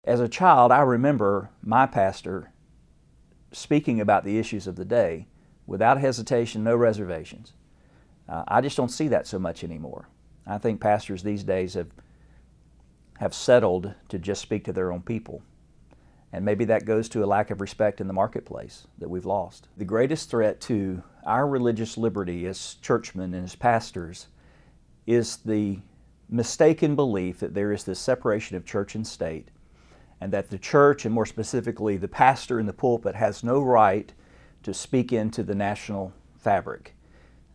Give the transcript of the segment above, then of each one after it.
As a child, I remember my pastor speaking about the issues of the day without hesitation, no reservations. I just don't see that so much anymore. I think pastors these days have settled to just speak to their own people. And maybe that goes to a lack of respect in the marketplace that we've lost. The greatest threat to our religious liberty as churchmen and as pastors is the mistaken belief that there is this separation of church and state, and that the church, and more specifically the pastor in the pulpit, has no right to speak into the national fabric.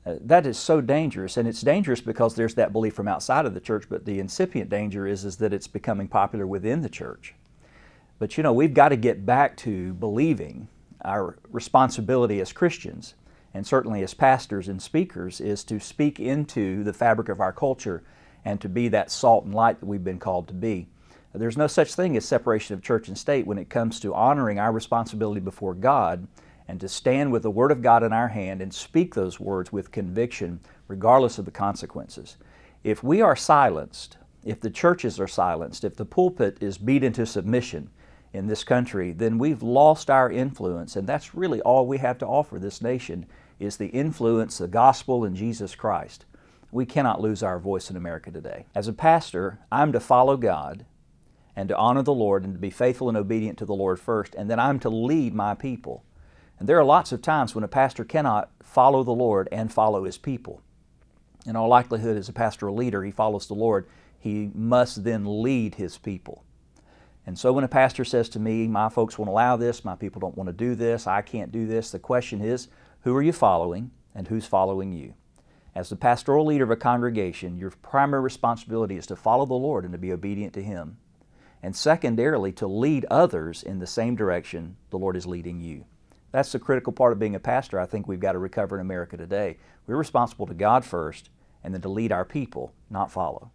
That is so dangerous, and it's dangerous because there's that belief from outside of the church, but the incipient danger is that it's becoming popular within the church. But you know, we've got to get back to believing our responsibility as Christians, and certainly as pastors and speakers, is to speak into the fabric of our culture and to be that salt and light that we've been called to be. There's no such thing as separation of church and state when it comes to honoring our responsibility before God, and to stand with the Word of God in our hand and speak those words with conviction, regardless of the consequences. If we are silenced, if the churches are silenced, if the pulpit is beat into submission in this country, then we've lost our influence, and that's really all we have to offer this nation, is the influence, the gospel, and Jesus Christ. We cannot lose our voice in America today. As a pastor, I'm to follow God and to honor the Lord and to be faithful and obedient to the Lord first, and then I'm to lead my people. And there are lots of times when a pastor cannot follow the Lord and follow his people. In all likelihood, as a pastoral leader, he follows the Lord. He must then lead his people. And so when a pastor says to me, my folks won't allow this, my people don't want to do this, I can't do this, the question is, who are you following and who's following you? As the pastoral leader of a congregation, your primary responsibility is to follow the Lord and to be obedient to Him. And secondarily, to lead others in the same direction the Lord is leading you. That's the critical part of being a pastor I think we've got to recover in America today. We're responsible to God first, and then to lead our people, not follow.